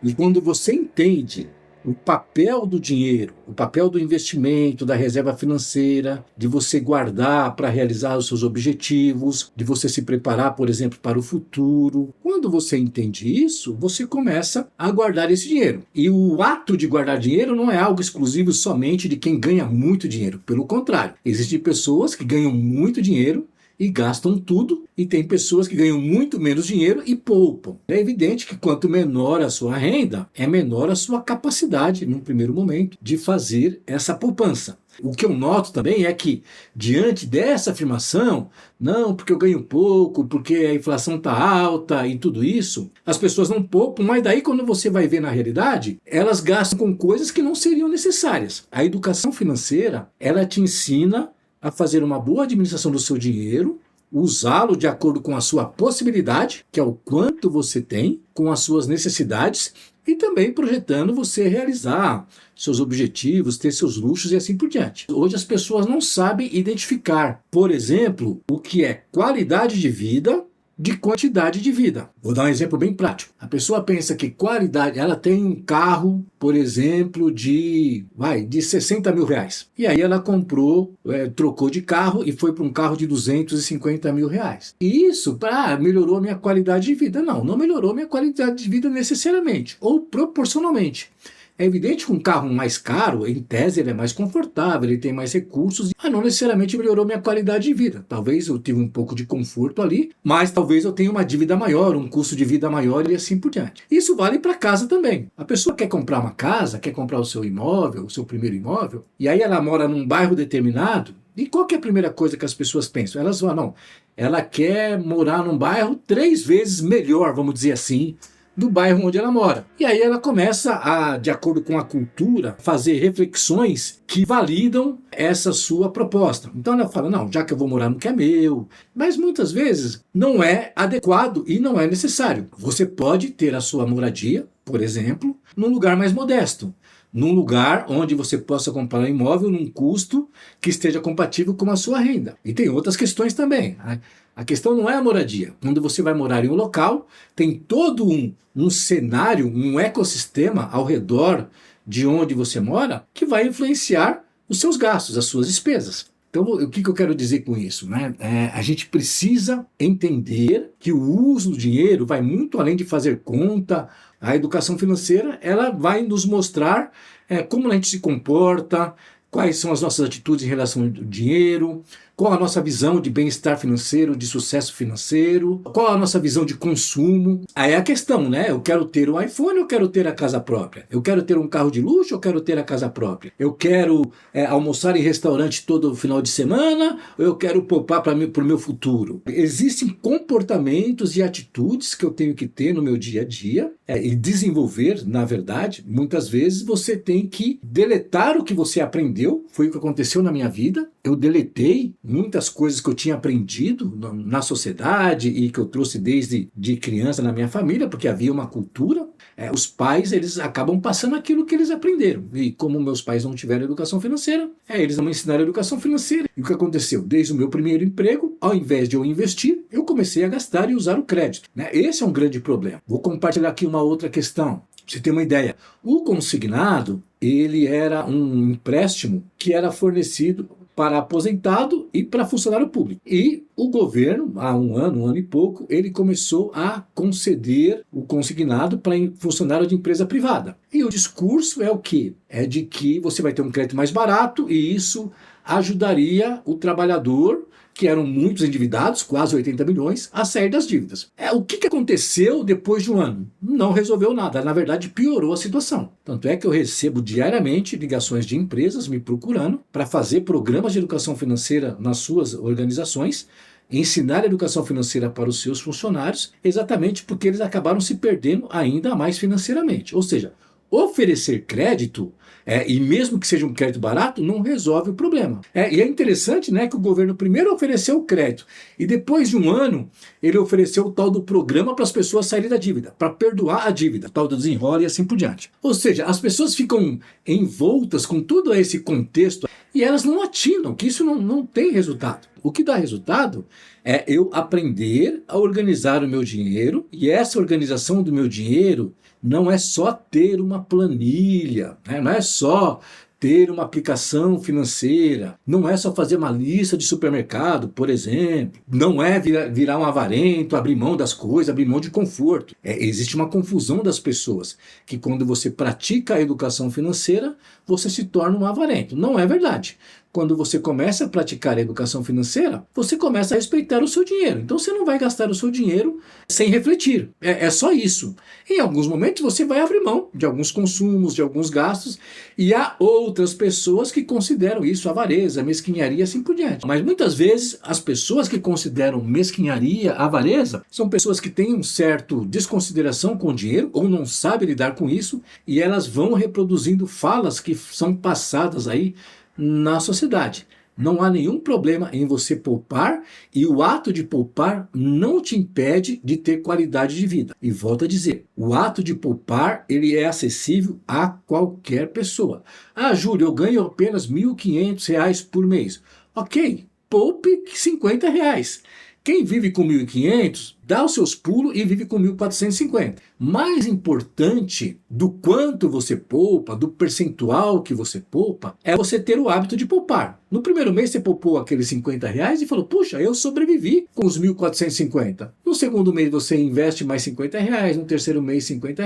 E quando você entende o papel do dinheiro, o papel do investimento, da reserva financeira, de você guardar para realizar os seus objetivos, de você se preparar, por exemplo, para o futuro. Quando você entende isso, você começa a guardar esse dinheiro. E o ato de guardar dinheiro não é algo exclusivo somente de quem ganha muito dinheiro. Pelo contrário, existem pessoas que ganham muito dinheiro e gastam tudo, e tem pessoas que ganham muito menos dinheiro e poupam. É evidente que quanto menor a sua renda, é menor a sua capacidade, num primeiro momento, de fazer essa poupança. O que eu noto também é que, diante dessa afirmação, não, porque eu ganho pouco, porque a inflação está alta e tudo isso, as pessoas não poupam, mas daí quando você vai ver na realidade, elas gastam com coisas que não seriam necessárias. A educação financeira, ela te ensina a fazer uma boa administração do seu dinheiro, usá-lo de acordo com a sua possibilidade, que é o quanto você tem, com as suas necessidades, e também projetando você realizar seus objetivos, ter seus luxos e assim por diante. Hoje as pessoas não sabem identificar, por exemplo, o que é qualidade de vida de quantidade de vida. Vou dar um exemplo bem prático. A pessoa pensa que qualidade, ela tem um carro, por exemplo, de 60 mil reais. E aí ela comprou, trocou de carro e foi para um carro de 250 mil reais. E isso, melhorou a minha qualidade de vida. Não, não melhorou a minha qualidade de vida necessariamente, ou proporcionalmente. É evidente que um carro mais caro, em tese, ele é mais confortável, ele tem mais recursos, mas não necessariamente melhorou minha qualidade de vida. Talvez eu tive um pouco de conforto ali, mas talvez eu tenha uma dívida maior, um custo de vida maior e assim por diante. Isso vale para casa também. A pessoa quer comprar uma casa, quer comprar o seu imóvel, o seu primeiro imóvel, e aí ela mora num bairro determinado. E qual que é a primeira coisa que as pessoas pensam? Elas vão, não, ela quer morar num bairro 3 vezes melhor, vamos dizer assim, do bairro onde ela mora. E aí ela começa a, de acordo com a cultura, fazer reflexões que validam essa sua proposta. Então ela fala, não, já que eu vou morar no que é meu, mas muitas vezes não é adequado e não é necessário. Você pode ter a sua moradia, por exemplo, num lugar mais modesto, num lugar onde você possa comprar um imóvel num custo que esteja compatível com a sua renda. E tem outras questões também. A questão não é a moradia. Quando você vai morar em um local, tem todo um cenário, um ecossistema ao redor de onde você mora que vai influenciar os seus gastos, as suas despesas. Então, o que eu quero dizer com isso? A gente precisa entender que o uso do dinheiro vai muito além de fazer conta. A educação financeira, ela vai nos mostrar como a gente se comporta, quais são as nossas atitudes em relação ao dinheiro, qual a nossa visão de bem-estar financeiro, de sucesso financeiro, qual a nossa visão de consumo. Aí é a questão, né? Eu quero ter um iPhone, eu quero ter a casa própria. Eu quero ter um carro de luxo, eu quero ter a casa própria. Eu quero almoçar em restaurante todo final de semana, ou eu quero poupar para o meu futuro. Existem comportamentos e atitudes que eu tenho que ter no meu dia a dia e desenvolver, na verdade. Muitas vezes você tem que deletar o que você aprendeu, foi o que aconteceu na minha vida. Eu deletei muitas coisas que eu tinha aprendido na sociedade e que eu trouxe desde de criança na minha família, porque havia uma cultura. Os pais, eles acabam passando aquilo que eles aprenderam. E como meus pais não tiveram educação financeira, eles não me ensinaram educação financeira. E o que aconteceu? Desde o meu primeiro emprego, ao invés de eu investir, eu comecei a gastar e usar o crédito. Esse é um grande problema. Vou compartilhar aqui uma outra questão. Pra você ter uma ideia, o consignado, ele era um empréstimo que era fornecido para aposentado e para funcionário público. E o governo, há um ano e pouco, ele começou a conceder o consignado para funcionário de empresa privada. E o discurso é o quê? É de que você vai ter um crédito mais barato e isso ajudaria o trabalhador, que eram muitos endividados, quase 80 milhões, a sair das dívidas. O que aconteceu depois de um ano? Não resolveu nada, na verdade piorou a situação. Tanto é que eu recebo diariamente ligações de empresas me procurando para fazer programas de educação financeira nas suas organizações, ensinar a educação financeira para os seus funcionários, exatamente porque eles acabaram se perdendo ainda mais financeiramente. Ou seja, oferecer crédito, e mesmo que seja um crédito barato, não resolve o problema. E é interessante, né, que o governo primeiro ofereceu o crédito e depois de um ano ele ofereceu o tal do programa para as pessoas saírem da dívida, para perdoar a dívida, tal do desenrola e assim por diante. Ou seja, as pessoas ficam envoltas com todo esse contexto e elas não atinam que isso não tem resultado. O que dá resultado é eu aprender a organizar o meu dinheiro e essa organização do meu dinheiro não é só ter uma planilha, né? Não é só ter uma aplicação financeira, não é só fazer uma lista de supermercado, por exemplo, não é virar um avarento, abrir mão das coisas, abrir mão de conforto. Existe uma confusão das pessoas, que quando você pratica a educação financeira, você se torna um avarento. Não é verdade. Quando você começa a praticar a educação financeira, você começa a respeitar o seu dinheiro. Então você não vai gastar o seu dinheiro sem refletir. É só isso. Em alguns momentos você vai abrir mão de alguns consumos, de alguns gastos, e há outras pessoas que consideram isso avareza, mesquinharia e assim por diante. Mas muitas vezes as pessoas que consideram mesquinharia, avareza, são pessoas que têm um certo desconsideração com o dinheiro ou não sabem lidar com isso, e elas vão reproduzindo falas que são passadas aí na sociedade. Não há nenhum problema em você poupar, e o ato de poupar não te impede de ter qualidade de vida. E volto a dizer, o ato de poupar, ele é acessível a qualquer pessoa. Ah, Júlio, eu ganho apenas R$ 1.500 por mês. Ok, poupe R$ 50. Quem vive com 1.500, dá os seus pulos e vive com 1.450. Mais importante do quanto você poupa, do percentual que você poupa, é você ter o hábito de poupar. No primeiro mês você poupou aqueles R$ 50 e falou, puxa, eu sobrevivi com os 1.450. No segundo mês você investe mais R$ 50, no terceiro mês R$ 50,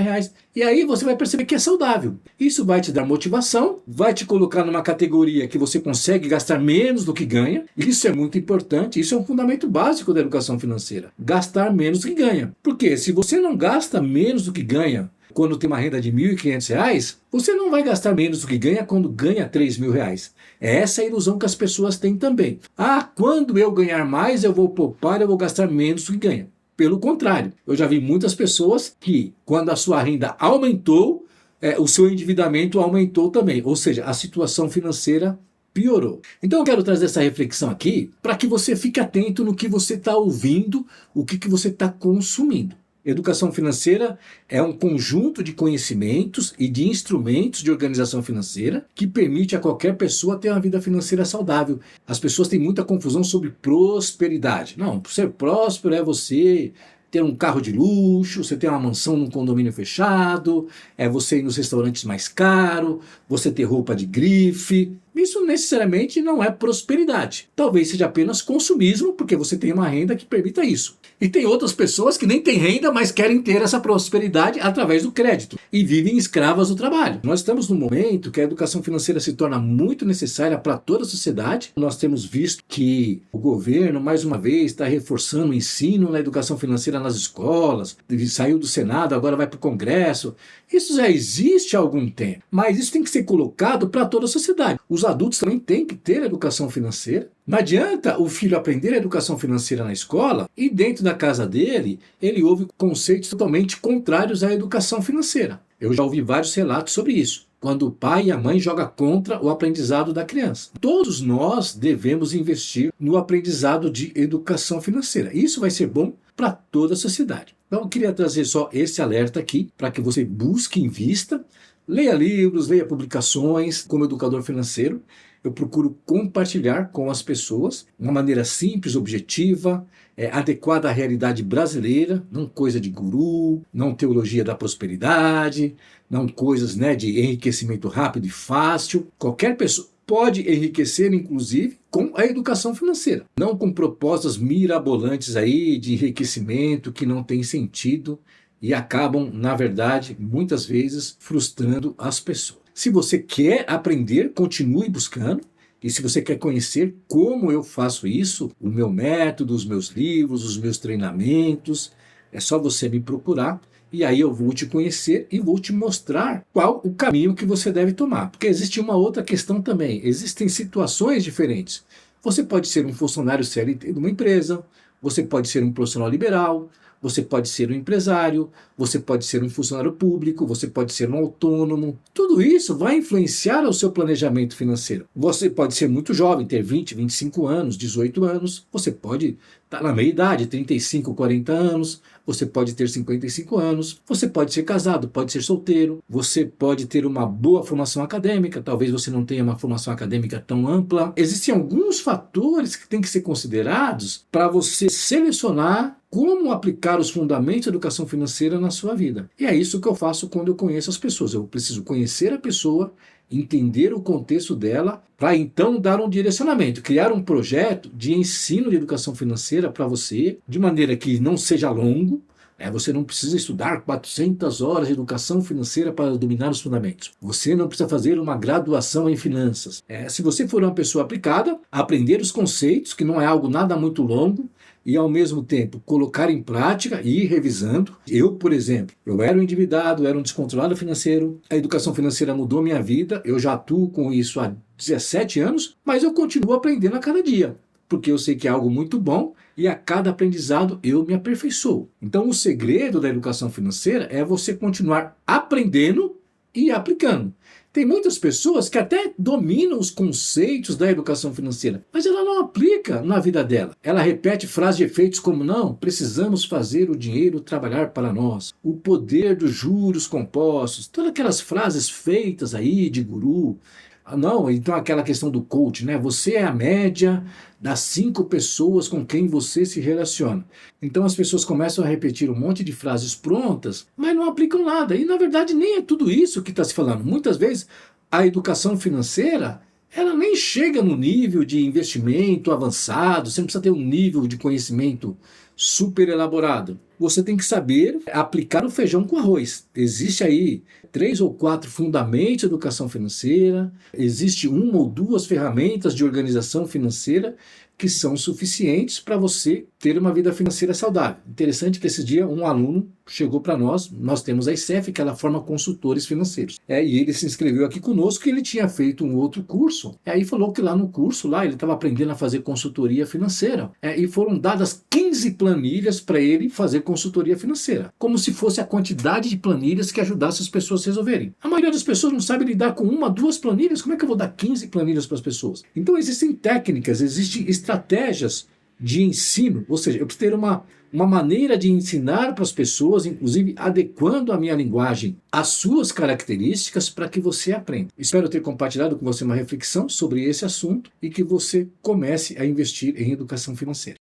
e aí você vai perceber que é saudável. Isso vai te dar motivação, vai te colocar numa categoria que você consegue gastar menos do que ganha. Isso é muito importante, isso é um fundamento básico da educação financeira. Gastar menos do que ganha. Porque se você não gasta menos do que ganha quando tem uma renda de R$ 1.500, você não vai gastar menos do que ganha quando ganha R$ 3.000. É essa a ilusão que as pessoas têm também. Ah, quando eu ganhar mais, eu vou poupar, eu vou gastar menos do que ganha. Pelo contrário, eu já vi muitas pessoas que, quando a sua renda aumentou, o seu endividamento aumentou também. Ou seja, a situação financeira piorou. Então eu quero trazer essa reflexão aqui para que você fique atento no que você está ouvindo, o que você está consumindo. Educação financeira é um conjunto de conhecimentos e de instrumentos de organização financeira que permite a qualquer pessoa ter uma vida financeira saudável. As pessoas têm muita confusão sobre prosperidade. Não, ser próspero é você ter um carro de luxo, você ter uma mansão num condomínio fechado, é você ir nos restaurantes mais caros, você ter roupa de grife. Isso necessariamente não é prosperidade. Talvez seja apenas consumismo, porque você tem uma renda que permita isso. E tem outras pessoas que nem têm renda, mas querem ter essa prosperidade através do crédito e vivem escravas do trabalho. Nós estamos num momento que a educação financeira se torna muito necessária para toda a sociedade. Nós temos visto que o governo, mais uma vez, está reforçando o ensino na educação financeira nas escolas. Saiu do Senado, agora vai para o Congresso. Isso já existe há algum tempo, mas isso tem que ser colocado para toda a sociedade. Os adultos também têm que ter educação financeira. Não adianta o filho aprender a educação financeira na escola e dentro da casa dele ele ouve conceitos totalmente contrários à educação financeira. Eu já ouvi vários relatos sobre isso, quando o pai e a mãe jogam contra o aprendizado da criança. Todos nós devemos investir no aprendizado de educação financeira. Isso vai ser bom para toda a sociedade. Então eu queria trazer só esse alerta aqui para que você busque, invista, leia livros, leia publicações. Como educador financeiro, eu procuro compartilhar com as pessoas de uma maneira simples, objetiva, adequada à realidade brasileira, não coisa de guru, não teologia da prosperidade, não coisas de enriquecimento rápido e fácil. Qualquer pessoa pode enriquecer, inclusive, com a educação financeira, não com propostas mirabolantes aí de enriquecimento que não tem sentido e acabam, na verdade, muitas vezes frustrando as pessoas. Se você quer aprender, continue buscando. E se você quer conhecer como eu faço isso, o meu método, os meus livros, os meus treinamentos, é só você me procurar e aí eu vou te conhecer e vou te mostrar qual o caminho que você deve tomar. Porque existe uma outra questão também, existem situações diferentes. Você pode ser um funcionário CLT de uma empresa, você pode ser um profissional liberal, você pode ser um empresário, você pode ser um funcionário público, você pode ser um autônomo. Tudo isso vai influenciar o seu planejamento financeiro. Você pode ser muito jovem, ter 20, 25 anos, 18 anos. Você pode estar na meia idade, 35, 40 anos. Você pode ter 55 anos. Você pode ser casado, pode ser solteiro. Você pode ter uma boa formação acadêmica. Talvez você não tenha uma formação acadêmica tão ampla. Existem alguns fatores que têm que ser considerados para você selecionar como aplicar os fundamentos da educação financeira na sua vida. E é isso que eu faço quando eu conheço as pessoas. Eu preciso conhecer a pessoa, entender o contexto dela, para então dar um direcionamento, criar um projeto de ensino de educação financeira para você, de maneira que não seja longo. Você não precisa estudar 400 horas de educação financeira para dominar os fundamentos. Você não precisa fazer uma graduação em finanças. Se você for uma pessoa aplicada, aprender os conceitos, que não é algo nada muito longo, e ao mesmo tempo colocar em prática e ir revisando. Eu, por exemplo, eu era um endividado, era um descontrolado financeiro, a educação financeira mudou minha vida, eu já atuo com isso há 17 anos, mas eu continuo aprendendo a cada dia, porque eu sei que é algo muito bom e a cada aprendizado eu me aperfeiçoo. Então o segredo da educação financeira é você continuar aprendendo e aplicando. Tem muitas pessoas que até dominam os conceitos da educação financeira, mas ela não aplica na vida dela. Ela repete frases de efeitos como: não, precisamos fazer o dinheiro trabalhar para nós, o poder dos juros compostos, todas aquelas frases feitas aí de guru. Não, então aquela questão do coach, né? Você é a média das 5 pessoas com quem você se relaciona. Então as pessoas começam a repetir um monte de frases prontas, mas não aplicam nada. E na verdade nem é tudo isso que está se falando. Muitas vezes a educação financeira, ela nem chega no nível de investimento avançado, você não precisa ter um nível de conhecimento super elaborado. Você tem que saber aplicar o feijão com arroz. Existe aí 3 ou 4 fundamentos de educação financeira, existe 1 ou 2 ferramentas de organização financeira que são suficientes para você ter uma vida financeira saudável. Interessante que esse dia um aluno chegou para nós temos a ICEF, que ela forma consultores financeiros. E ele se inscreveu aqui conosco e ele tinha feito um outro curso. E aí falou que lá no curso, ele estava aprendendo a fazer consultoria financeira. E foram dadas 15 planilhas para ele fazer consultoria financeira. Como se fosse a quantidade de planilhas que ajudasse as pessoas a resolverem. A maioria das pessoas não sabe lidar com 1, 2 planilhas. Como é que eu vou dar 15 planilhas para as pessoas? Então existem técnicas, existem estratégias de ensino, ou seja, eu preciso ter uma maneira de ensinar para as pessoas, inclusive adequando a minha linguagem às suas características para que você aprenda. Espero ter compartilhado com você uma reflexão sobre esse assunto e que você comece a investir em educação financeira.